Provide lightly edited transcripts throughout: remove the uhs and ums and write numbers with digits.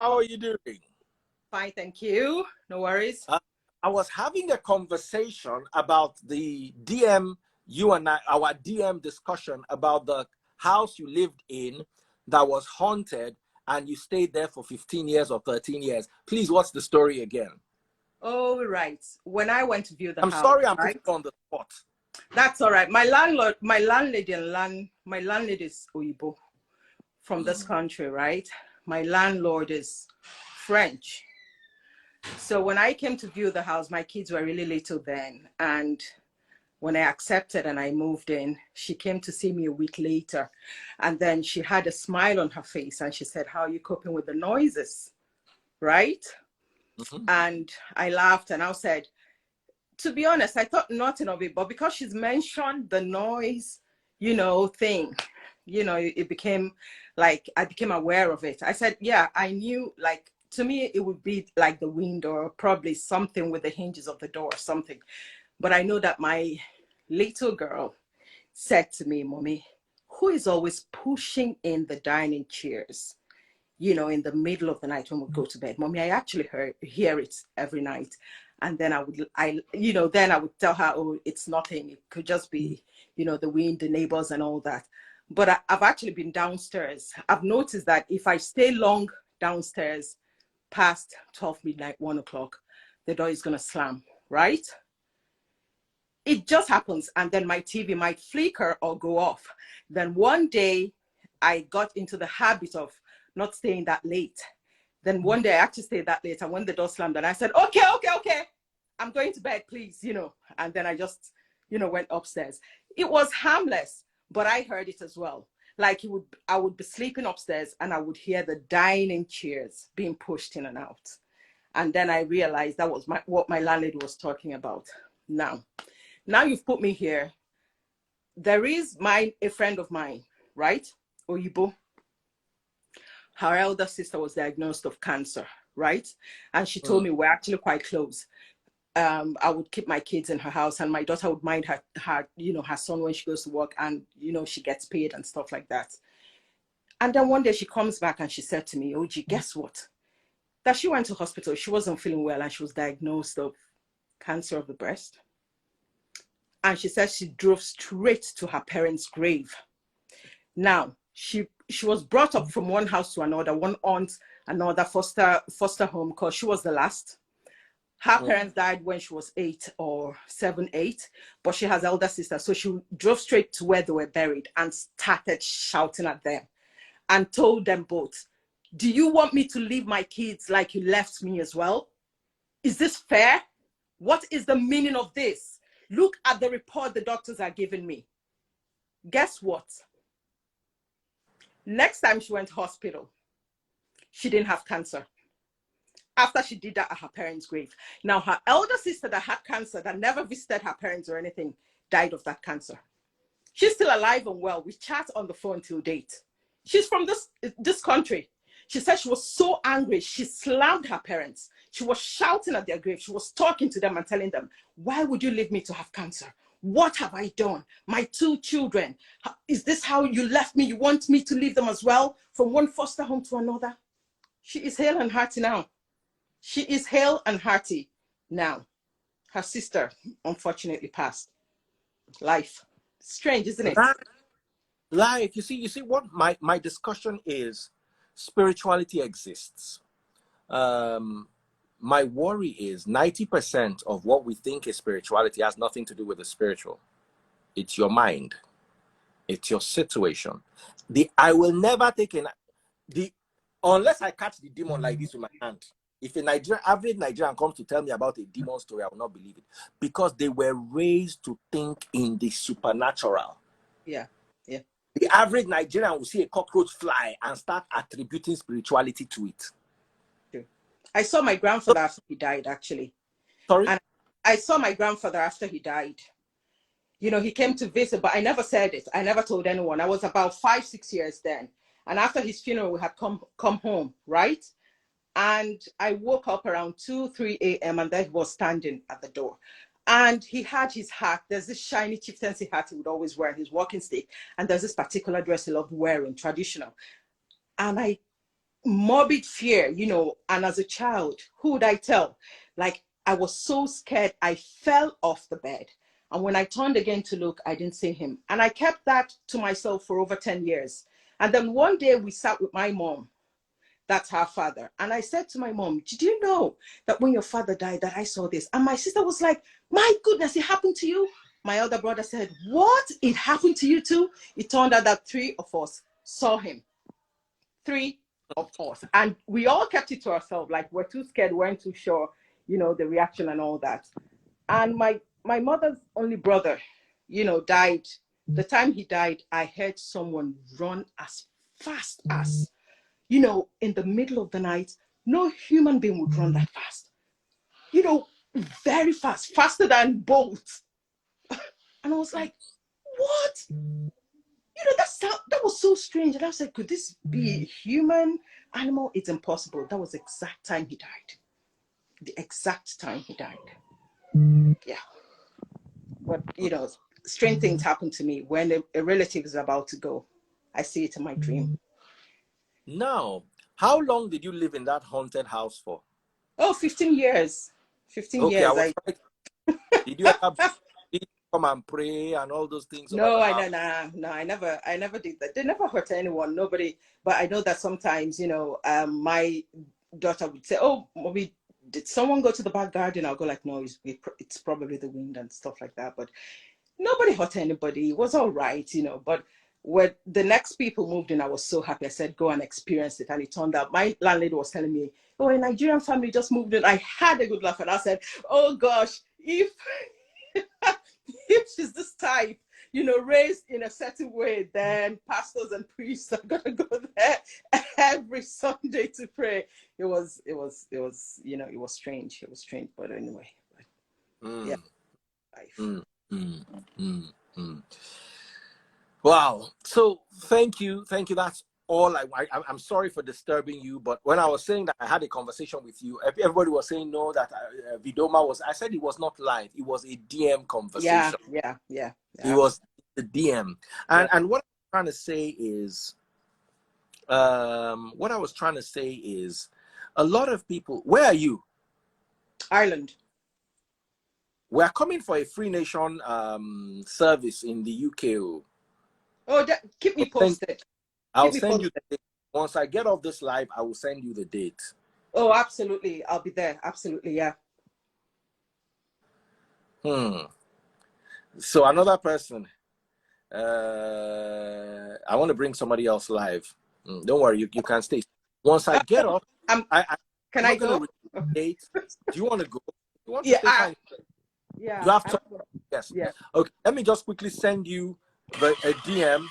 How are you doing? Fine, thank you. No worries. I was having a conversation about the DM, you and I, our DM discussion about the house you lived in that was haunted and you stayed there for 15 years or 13 years. Please, what's the story again? All right. When I went to view the I'm house, sorry I'm putting right? you on the spot. That's all right. My landlady is Oyibo from this Mm. country, right? My landlord is French. So when I came to view the house, my kids were really little then. And when I accepted and I moved in, she came to see me a week later. And then she had a smile on her face and she said, "How are you coping with the noises?" Right? Mhm. And I laughed and I said, to be honest, I thought nothing of it, but because she's mentioned the noise, thing, it became like I became aware of it. I said, yeah, I knew, like, to me, it would be like the wind or probably something with the hinges of the door or something. But I know that my little girl said to me, "Mommy, who is always pushing in the dining chairs? In the middle of the night when we go to bed. Mommy, I actually hear it every night." And then then I would tell her, "Oh, it's nothing. It could just be, the wind, the neighbors and all that." But I've actually been downstairs. I've noticed that if I stay long downstairs past 12 midnight, 1 o'clock, the door is going to slam, right? It just happens. And then my TV might flicker or go off. Then one day I got into the habit of not staying that late. Then one day I actually stayed that late. And when the door slammed, and I said, "Okay, okay, okay, I'm going to bed, please." And then I just, went upstairs. It was harmless, but I heard it as well. Like I would be sleeping upstairs and I would hear the dining chairs being pushed in and out. And then I realized that was what my landlady was talking about. Now you've put me here. There is a friend of mine, right? Oyibo. Her elder sister was diagnosed of cancer, right? And she told Mm. me we're actually quite close. I would keep my kids in her house, and my daughter would mind her son when she goes to work, and she gets paid and stuff like that. And then one day she comes back and she said to me, "OG, guess what? That she went to hospital. She wasn't feeling well, and she was diagnosed of cancer of the breast." And she said she drove straight to her parents' grave. Now, she was brought up from one house to another, one aunt, another foster home, because she was the last. Her Mm. parents died when she was 8, but she has elder sister. So she drove straight to where they were buried and started shouting at them and told them both, "Do you want me to leave my kids like you left me as well? Is this fair? What is the meaning of this? Look at the report the doctors are giving me." Guess what? Next time she went to hospital, she didn't have cancer. After she did that at her parents' grave. Now, her elder sister that had cancer, that never visited her parents or anything, died of that cancer. She's still alive and well. We chat on the phone till date. She's from this country. She said she was so angry, she slammed her parents. She was shouting at their grave. She was talking to them and telling them, "Why would you leave me to have cancer? What have I done? My 2 children. Is this how you left me? You want me to leave them as well, from one foster home to another?" She is hale and hearty now. She is hale and hearty now. Her sister unfortunately passed. Life. Strange, isn't it? Like you see what my discussion is. Spirituality exists. um my worry is 90% of what we think is spirituality has nothing to do with the spiritual. It's your mind, it's your situation. The I will never take the unless I catch the demon like this with my hand. If a average Nigerian comes to tell me about a demon story, I will not believe it, because they were raised to think in the supernatural. Yeah. Yeah. The average Nigerian will see a cockroach fly and start attributing spirituality to it. True. I saw my grandfather after he died, actually. Sorry? And I saw my grandfather after he died. He came to visit, but I never said it. I never told anyone. I was about 5, 6 years then. And after his funeral, we had come home, right? And I woke up around 2, 3 a.m. and there he was standing at the door. And he had his hat. There's this shiny chieftaincy hat he would always wear, his walking stick. And there's this particular dress he loved wearing, traditional. And I morbid fear, and as a child, who would I tell? Like, I was so scared, I fell off the bed. And when I turned again to look, I didn't see him. And I kept that to myself for over 10 years. And then one day we sat with my mom, that's her father. And I said to my mom, did you know that when your father died that I saw this? And my sister was like, my goodness, it happened to you? My other brother said, what? It happened to you too? It turned out that 3 of us saw him. 3 of us. And we all kept it to ourselves. Like, we're too scared, weren't too sure, the reaction and all that. And my mother's only brother, died. The time he died, I heard someone run as fast as, in the middle of the night. No human being would run that fast. Very fast, faster than bolts. And I was like, what? That was so strange. And I was like, could this be a human, animal? It's impossible. That was the exact time he died. The exact time he died. Yeah. But, strange things happen to me when a relative is about to go. I see it in my dream. Now, how long did you live in that haunted house for? Oh, 15 years. 15 okay, years. Did you ever come and pray and all those things? No, I never did that. They never hurt anyone, nobody. But I know that sometimes, my daughter would say, oh, mommy, did someone go to the back garden? I'll go like, no, it's probably the wind and stuff like that. But nobody hurt anybody. It was all right, But when the next people moved in, I was so happy. I said, go and experience it. And it turned out my landlady was telling me, oh, a Nigerian family just moved in. I had a good laugh. And I said, oh, gosh, if she's this type, raised in a certain way, then pastors and priests are gonna go there every Sunday to pray. It was strange. It was strange, but anyway. Yeah. Life. Wow. So thank you. That's all. I'm sorry for disturbing you, but when I was saying that I had a conversation with you, everybody was saying no, that Vidoma was. I said it was not live. It was a DM conversation. Yeah. It was the DM, and what I'm trying to say is, a lot of people. Where are you? Ireland. We are coming for a Free Nation service in the UK. Oh, keep me posted. I'll send you the date. Once I get off this live, I will send you the date. Oh, absolutely. I'll be there. Absolutely, yeah. So another person. I want to bring somebody else live. Don't worry, you can stay. Once I get off, can I go? Date. Do you want to go? You want to stay fine? Yeah. You have to. Yes. Yeah. Okay. Let me just quickly send you a DM.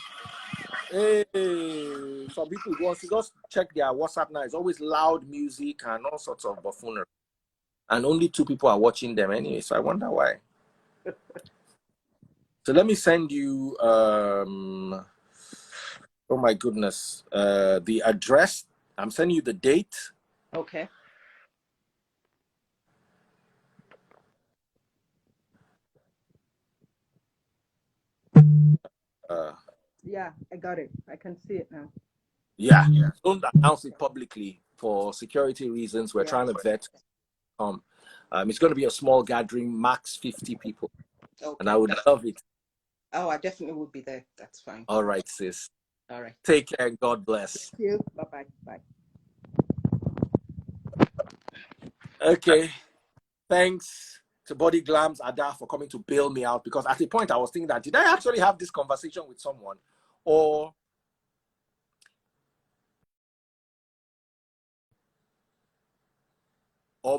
Hey, some people want to just check their WhatsApp now. It's always loud music and all sorts of buffoonery. And only 2 people are watching them anyway, so I wonder why. So let me send you, oh my goodness, the address. I'm sending you the date. Okay. Yeah, I got it. I can see it now. Yeah. Don't announce it publicly for security reasons. We're trying to vet. It's going to be a small gathering, max 50 people. Okay. And I would love it. Oh, I definitely would be there. That's fine. All right, sis. All right. Take care and God bless. Thank you. Bye-bye. Bye. Okay. Thanks to Body Glams Ada for coming to bail me out, because at the point I was thinking that, did I actually have this conversation with someone, or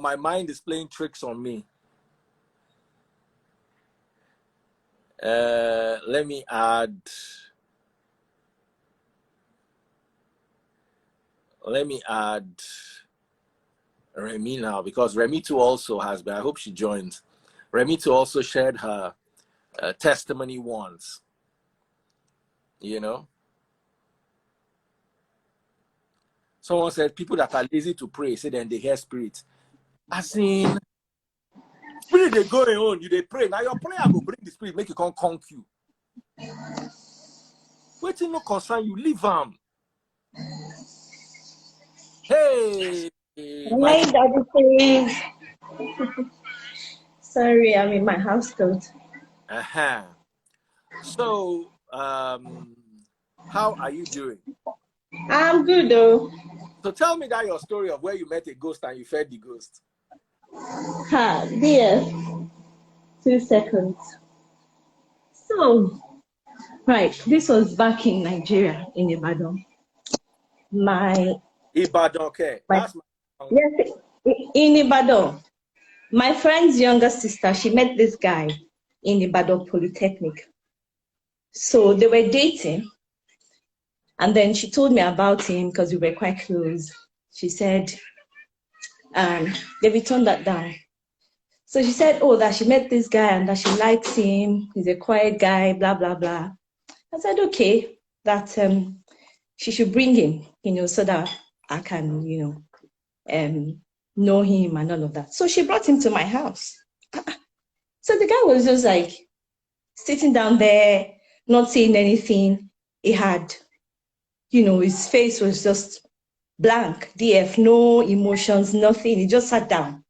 my mind is playing tricks on me. Let me add Remy now, because Remy too also has been. I hope she joins. Remy too also shared her testimony once. Someone said people that are lazy to pray say then they hear spirit. As in, spirit they going on, you they pray. Now your prayer will bring the spirit, make you come conk you. Waiting no concern you, leave them. Hey, my Hi, Daddy, please. Sorry, I'm in my house coat. uh-huh. So, how are you doing? I'm good though. So tell me that your story of where you met a ghost and you fed the ghost. Ha, dear. 2 seconds. So, right, this was back in Nigeria, in Ibadan. My, Ibadan, okay. my, That's my yes, in Ibadan. My friend's younger sister, she met this guy in Ibadan Polytechnic. So they were dating, and then she told me about him because we were quite close. She said, they turned that down. So she said, oh, that she met this guy and that she likes him. He's a quiet guy, blah, blah, blah. I said, okay, that she should bring him, so that I can, know him and all of that. So she brought him to my house. So the guy was just like sitting down there, not saying anything. He had, his face was just blank, DF, no emotions, nothing. He just sat down,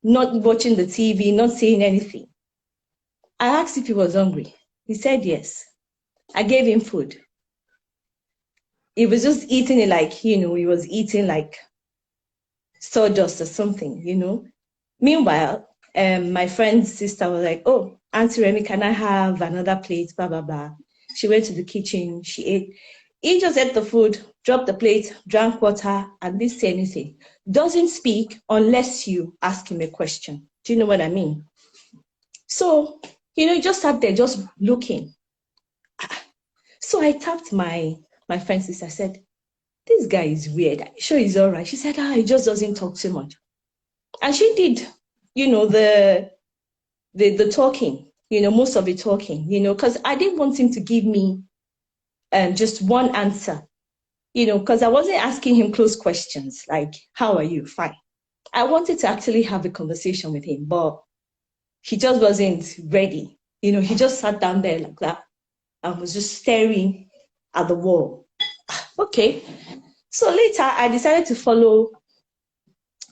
not watching the TV, not saying anything. I asked if he was hungry. He said yes. I gave him food. He was just eating it like, he was eating like sawdust or something. Meanwhile, my friend's sister was like, oh, Auntie Remy, can I have another plate? Blah, blah, blah. She went to the kitchen. She ate. He just ate the food, dropped the plate, drank water, and didn't say anything. Doesn't speak unless you ask him a question. Do you know what I mean? So, he just sat there just looking. So I tapped my friend's sister. I said, this guy is weird. Are you sure he's all right? She said, he just doesn't talk too much. And she did, the talking, most of the talking, because I didn't want him to give me just one answer, because I wasn't asking him close questions like, how are you? Fine. I wanted to actually have a conversation with him, but he just wasn't ready. He just sat down there like that and was just staring at the wall. Okay. So later I decided to follow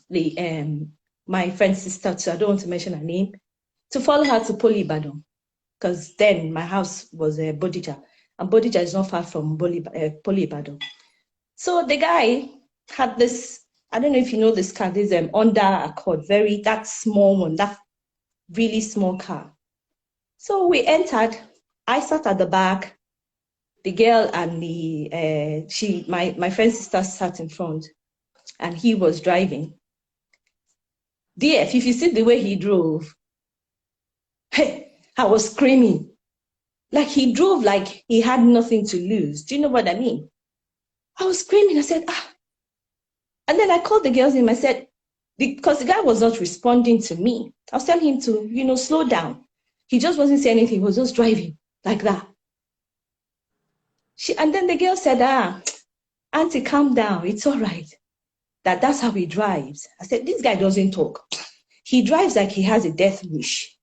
the my friend's sister too. I don't want to mention her name, to follow her to Poly Ibadan, because then my house was Bodija, and Bodija is not far from Poly Ibadan. So the guy had this, I don't know if you know this car, this Honda Accord, that small one, that really small car. So we entered. I sat at the back. The girl and my friend's sister sat in front, and he was driving. DF, if you see the way he drove, hey, I was screaming. Like he drove like he had nothing to lose. Do you know what I mean? I was screaming. I said, ah. And then I called the girl's name. I said, because the guy was not responding to me. I was telling him to, slow down. He just wasn't saying anything. He was just driving like that. And then the girl said, Auntie, calm down. It's all right. That's how he drives. I said, this guy doesn't talk. He drives like he has a death wish.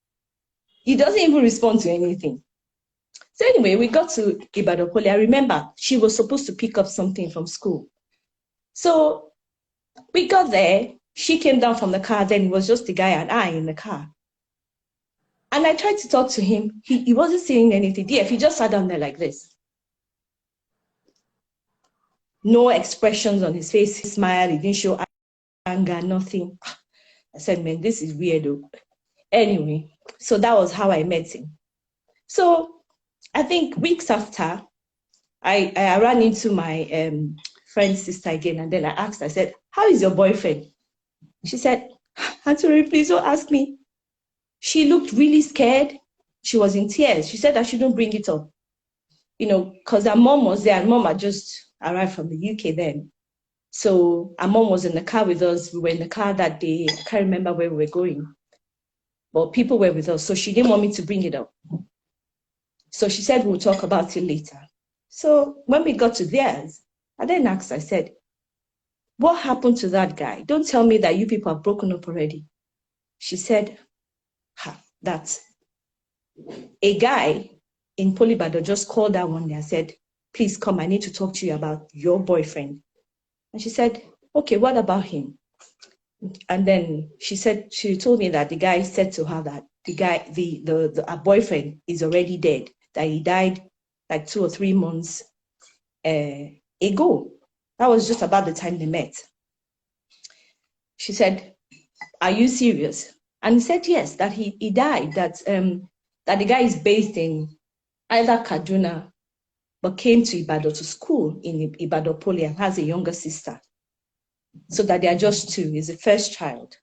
He doesn't even respond to anything. So anyway, we got to Ibadan Poly. I remember she was supposed to pick up something from school. So we got there. She came down from the car. Then it was just the guy and I in the car. And I tried to talk to him. He wasn't saying anything. He just sat down there like this. No expressions on his face. He smiled. He didn't show anger, nothing. I said, man, this is weird. Anyway, so that was how I met him. So I think weeks after, I ran into my friend's sister again, and then I asked, I said, how is your boyfriend? She said, Auntie, please don't ask me. She looked really scared. She was in tears. She said I shouldn't bring it up, because her mom was there, and mom had just arrived from the UK then. So our mom was in the car with us. We were in the car that day. I can't remember where we were going, but people were with us. So she didn't want me to bring it up. So she said, we'll talk about it later. So when we got to theirs, I then asked, I said, what happened to that guy? Don't tell me that you people have broken up already. She said, that's a guy in Poly Ibadan just called her one day and said, please come, I need to talk to you about your boyfriend. And she said, okay, what about him? And then she told me that the guy said to her that her boyfriend is already dead, that he died like 2 or 3 months ago. That was just about the time they met. She said, are you serious? And he said, yes, that he died, that the guy is based in either Kaduna, but came to Ibadan to school in Ibadan Poly and has a younger sister. So that they are just two. He's the first child.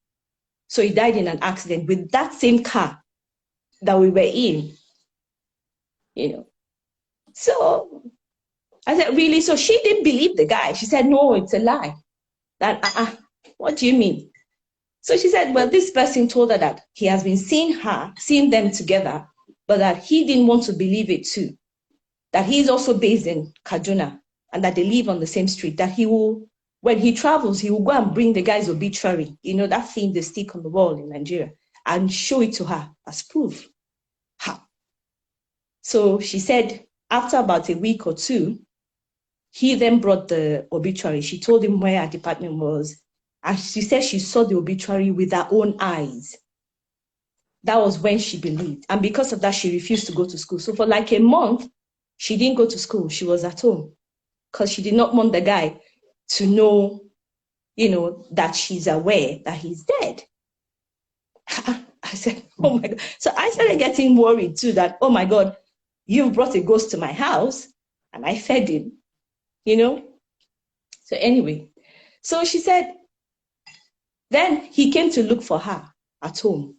So he died in an accident with that same car that we were in, you know. So I said, really? So she didn't believe the guy. She said, no, it's a lie. That, what do you mean? So she said, well, this person told her that he has been seeing them together, but that he didn't want to believe it too. That he's also based in Kaduna and that they live on the same street. That he will, when he travels, he will go and bring the guy's obituary, you know, that thing they stick on the wall in Nigeria, and show it to her as proof. How? So she said, after about a week or two, he then brought the obituary. She told him where her department was. And she said she saw the obituary with her own eyes. That was when she believed. And because of that, she refused to go to school. So for like a month, she didn't go to school. She was at home because she did not want the guy to know, you know, that she's aware that he's dead. I said, oh my God. So I started getting worried too that, oh my God, you've brought a ghost to my house and I fed him, you know? So anyway, so she said, then he came to look for her at home.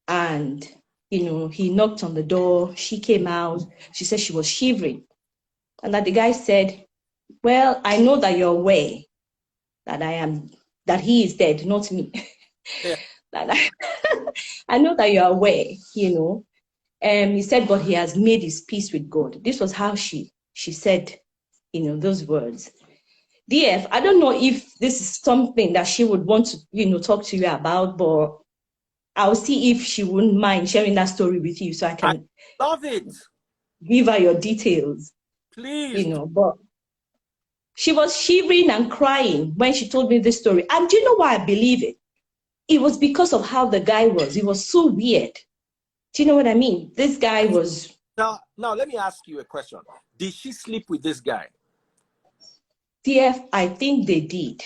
And, you know, he knocked on the door. She came out. She said she was shivering. And that the guy said, well, I know that you're aware that he is dead, not me. Yeah. I know that you're aware, you know. He said, but he has made his peace with God. This was how she said, you know, those words. DF, I don't know if this is something that she would want to, you know, talk to you about, but I'll see if she wouldn't mind sharing that story with you so I can love it. Give her your details. Please. You know, but she was shivering and crying when she told me this story. And do you know why I believe it? It was because of how the guy was. He was so weird. Do you know what I mean? This guy was... Now, let me ask you a question. Did she sleep with this guy? TF, I think they did.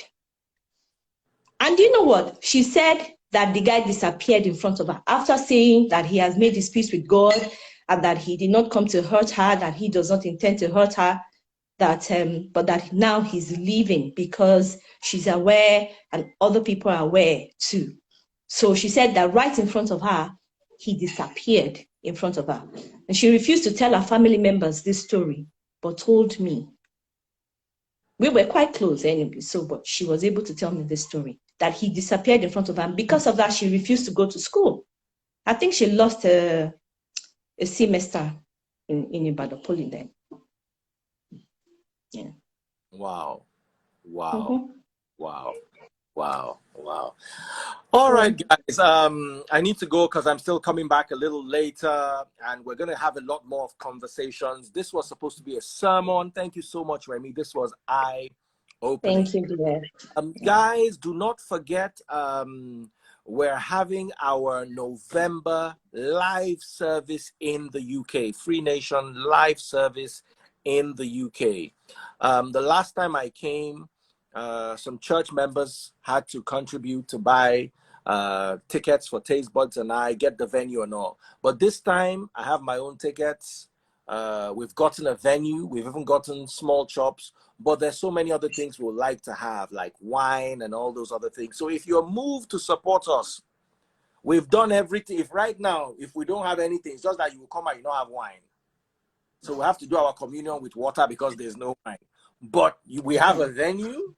And you know what? She said that the guy disappeared in front of her after saying that he has made his peace with God and that he did not come to hurt her, that he does not intend to hurt her, that but that now he's leaving because she's aware and other people are aware too. So she said that right in front of her, he disappeared in front of her. And she refused to tell her family members this story, but told me. We were quite close anyway, so but she was able to tell me this story, that he disappeared in front of her. And because of that, she refused to go to school. I think she lost a semester in Ibadan Poly then. Yeah. Wow. Mm-hmm. Wow. All right, guys. I need to go because I'm still coming back a little later, and we're gonna have a lot more of conversations. This was supposed to be a sermon. Thank you so much, Remy. This was eye-opening. Thank you, dear. Guys, do not forget, we're having our November live service in the UK, Free Nation live service in the UK. The last time I came, some church members had to contribute to buy tickets for Taste Buds and I get the venue and all. But this time I have my own tickets. We've gotten a venue. We've even gotten small chops. But there's so many other things we would like to have, like wine and all those other things. So if you're moved to support us, we've done everything. If right now, if we don't have anything, it's just that you will come and you don't have wine. So we have to do our communion with water because there's no wine. But we have a venue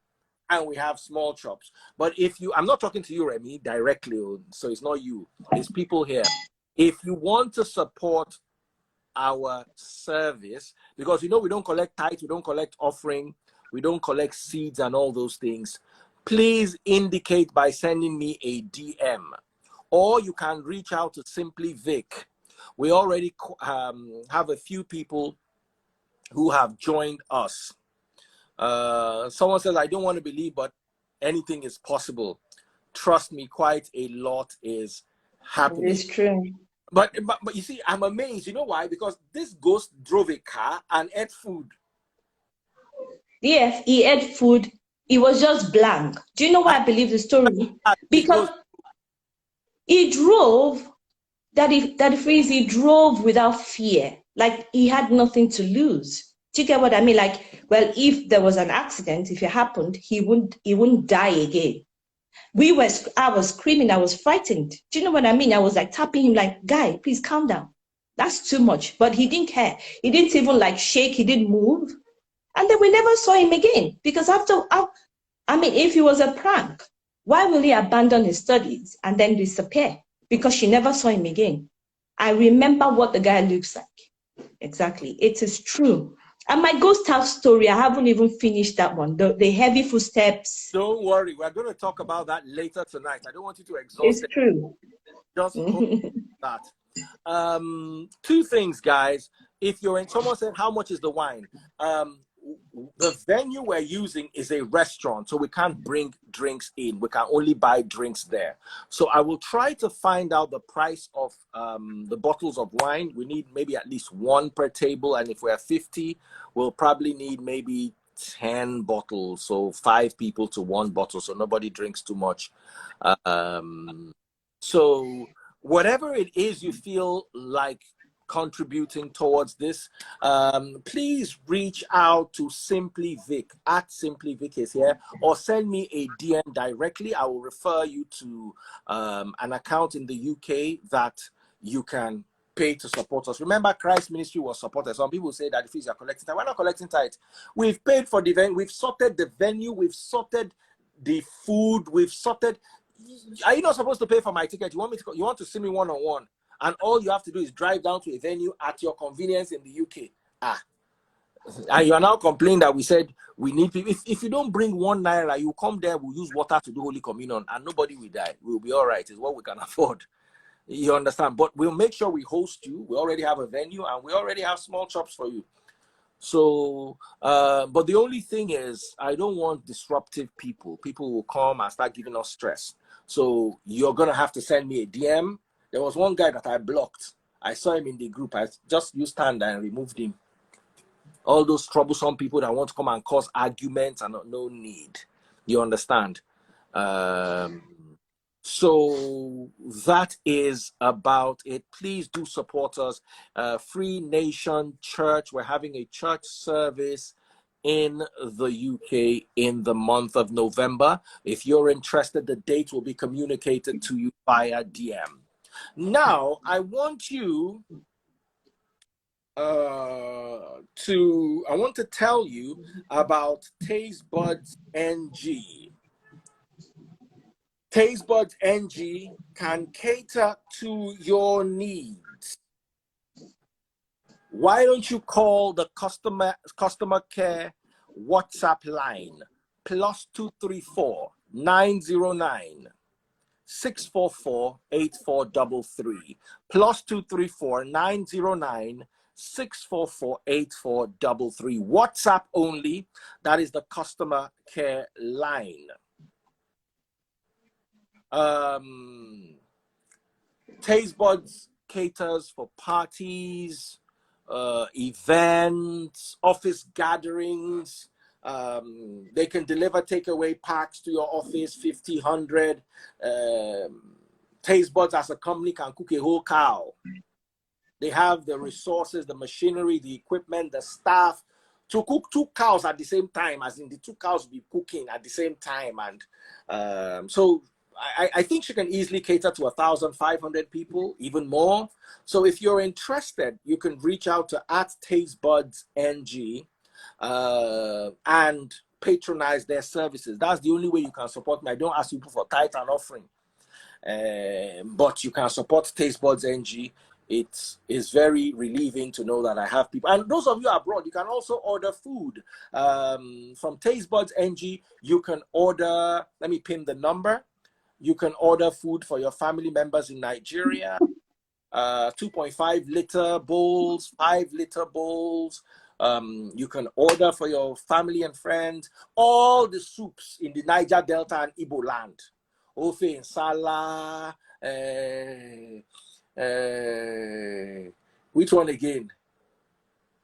and we have small chops. But if you, I'm not talking to you, Remy, directly, so it's not you, it's people here. If you want to support our service, because you know we don't collect tithe, we don't collect offering, we don't collect seeds and all those things, please indicate by sending me a DM, or you can reach out to Simply Vic. We already have a few people who have joined us. Someone says, I don't want to believe, but anything is possible. Trust me, quite a lot is happening. It's true. But you see, I'm amazed. You know why? Because this ghost drove a car and ate food. Yes, he ate food. He was just blank. Do you know why I believe the story? Because he drove, that phrase, he drove without fear. Like he had nothing to lose. Do you get what I mean? Like, well, if there was an accident, if it happened, he wouldn't die again. I was screaming, I was frightened. Do you know what I mean? I was like tapping him, like, guy, please calm down. That's too much. But he didn't care. He didn't even like shake, he didn't move. And then we never saw him again. Because if it was a prank, why will he abandon his studies and then disappear? Because she never saw him again. I remember what the guy looks like. Exactly. It is true. And my ghost house story, I haven't even finished that one. The heavy footsteps. Don't worry. We're going to talk about that later tonight. I don't want you to exhaust It's it. true. Just that. Two things, guys. If you're in, someone said, how much is the wine? The venue we're using is a restaurant, so we can't bring drinks in. We can only buy drinks there. So I will try to find out the price of the bottles of wine. We need maybe at least one per table, and if we're 50, we'll probably need maybe 10 bottles, so 5 people to 1 bottle, so nobody drinks too much. So whatever it is you feel like contributing towards this, please reach out to Simply Vic, at Simply Vic is here, or send me a DM directly. I will refer you to an account in the UK that you can pay to support us. Remember, Christ Ministry was supported. Some people say that the fees are collecting tithe. We're not collecting tithe. We've paid for the venue. We've sorted the venue. We've sorted the food. We've sorted. Are you not supposed to pay for my ticket? You want to see me one-on-one, and all you have to do is drive down to a venue at your convenience in the UK. And you are now complaining that we said we need people. If you don't bring ₦1, you come there, we'll use water to do Holy Communion, and nobody will die. We'll be all right. It's what we can afford. You understand? But we'll make sure we host you. We already have a venue, and we already have small chops for you. So, but the only thing is, I don't want disruptive people. People will come and start giving us stress. So you're going to have to send me a DM. There was one guy that I blocked. I saw him in the group. I just used stand and removed him. All those troublesome people that want to come and cause arguments and no need. You understand? So that is about it. Please do support us. Free Nation Church. We're having a church service in the UK in the month of November. If you're interested, the date will be communicated to you via DM. Now, I want you to tell you about Taste Buds NG. Taste Buds NG can cater to your needs. Why don't you call the customer care WhatsApp line +234 909 644 8433 +234 909 644 8433. WhatsApp only. That is the customer care line. Taste Buds caters for parties, events, office gatherings. They can deliver takeaway packs to your office, 50, 100. Taste Buds as a company can cook a whole cow. They have the resources, the machinery, the equipment, the staff to cook 2 cows at the same time, as in the 2 cows will be cooking at the same time. And so I think she can easily cater to 1,500 people, even more. So if you're interested, you can reach out to @TasteBudsNG and patronize their services. That's the only way you can support me. I don't ask people for tithe and offering, but you can support Taste Buds NG. It is very relieving to know that I have people. And those of you abroad, you can also order food from Taste Buds NG. You can order, let me pin the number. You can order food for your family members in Nigeria, 2.5 liter bowls, 5 liter bowls, You can order for your family and friends all the soups in the Niger Delta and Igbo land. Ofe Nsala, which one again?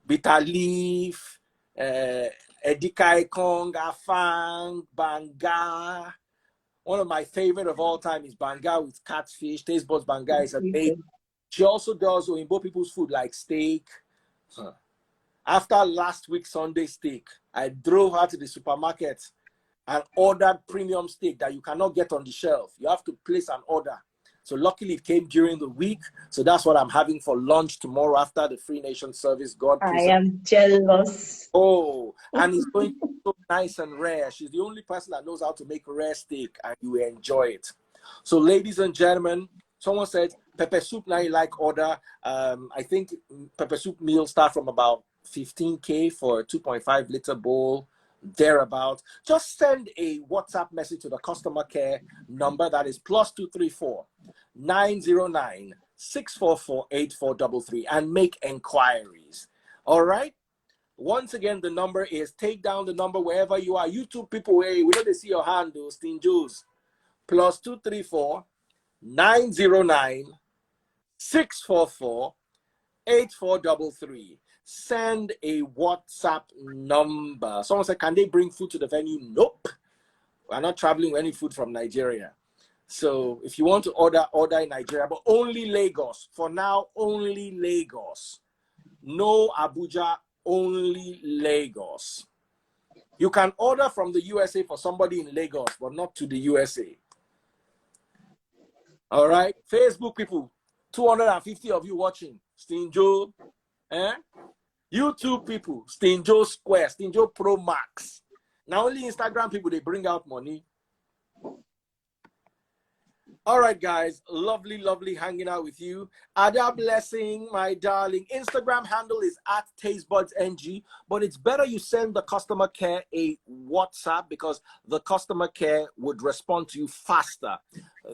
Bitter leaf, Edikai Kong, Afang, Banga. One of my favorite of all time is Banga with catfish. Taste Buds Banga is amazing. She also does Oyinbo people's food like steak. After last week's Sunday steak, I drove her to the supermarket and ordered premium steak that you cannot get on the shelf. You have to place an order. So luckily it came during the week. So that's what I'm having for lunch tomorrow after the Free Nation service. God I preserve. am jealous. Oh, and it's going to be so nice and rare. She's the only person that knows how to make rare steak, and you will enjoy it. So ladies and gentlemen, someone said pepper soup now you like order. I think pepper soup meals start from about 15K for a 2.5 liter bowl, thereabout. Just send a WhatsApp message to the customer care number that is +234 909 644 8433 and make enquiries. All right. Once again, the number is, take down the number wherever you are. YouTube people, hey, we know they see your hand, those Stinjos. +234 909 644 8433. Send a WhatsApp number. Someone said, can they bring food to the venue? Nope. We're not traveling with any food from Nigeria. So if you want to order, order in Nigeria, but only Lagos. For now, only Lagos. No Abuja, only Lagos. You can order from the USA for somebody in Lagos, but not to the USA. All right? Facebook people, 250 of you watching. Stinjo. YouTube people, Stinjo Square, Stinjo Pro Max. Now only Instagram people, they bring out money. All right, guys, lovely, lovely hanging out with you. Ada Blessing, my darling. Instagram handle is @TasteBudsNG, but it's better you send the customer care a WhatsApp because the customer care would respond to you faster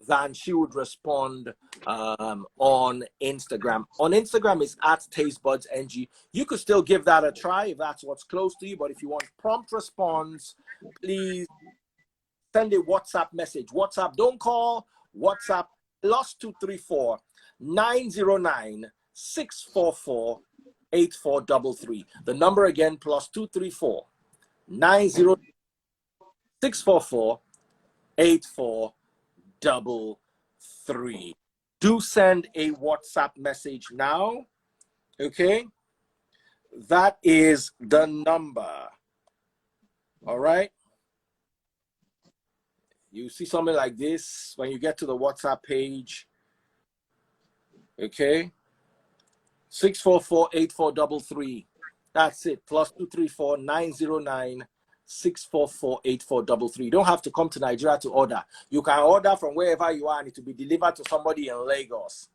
than she would respond on Instagram. On Instagram, it's @TasteBudsNG. You could still give that a try if that's what's close to you, but if you want prompt response, please send a WhatsApp message. WhatsApp, don't call. WhatsApp +234 909 644 8433. The number again +234 909 644 8433. Do send a WhatsApp message now. Okay, that is the number. All right. You see something like this when you get to the WhatsApp page. Okay. 644 8433. That's it. +234 909 644 8433. You don't have to come to Nigeria to order. You can order from wherever you are and it will be delivered to somebody in Lagos.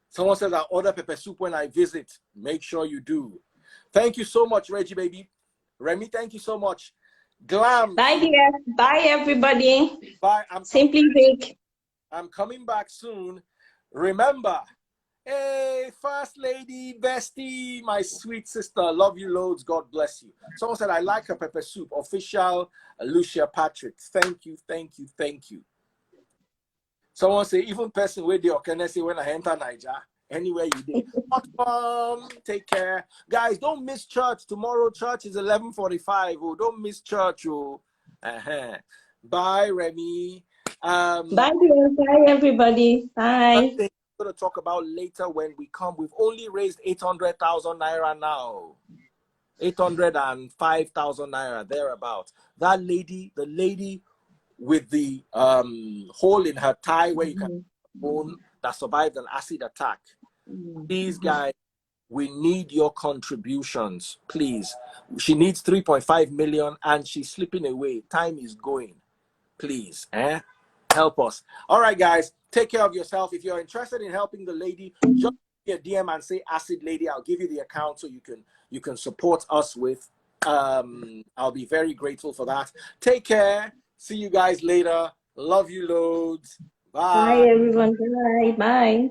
Someone says I order pepper soup when I visit. Make sure you do. Thank you so much, Reggie baby. Remy, thank you so much. Glam. Bye, dear. Bye, everybody. Bye. Simply Vic. I'm coming back soon. Remember, hey, First Lady, bestie, my sweet sister, love you loads. God bless you. Someone said, I like her pepper soup. Official Lucia Patrick. Thank you, thank you, thank you. Someone say, even person where they can say when I enter Niger, anywhere you did. Take care. Guys, don't miss church. Tomorrow church is 11:45. Oh, don't miss church. Oh. Bye, Remy. Bye, dear. Bye, everybody. Bye. Something I'm going to talk about later when we come. We've only raised 800,000 naira now. 805,000 naira, thereabout. That lady, the lady with the hole in her thigh where you can bone that survived an acid attack. These guys, we need your contributions, please. She needs 3.5 million and she's slipping away. Time is going. Please, help us. All right, guys, take care of yourself. If you're interested in helping the lady, just give me a DM and say Acid Lady. I'll give you the account so you can support us with. I'll be very grateful for that. Take care. See you guys later. Love you loads. Bye. Bye, everyone. Bye. Bye.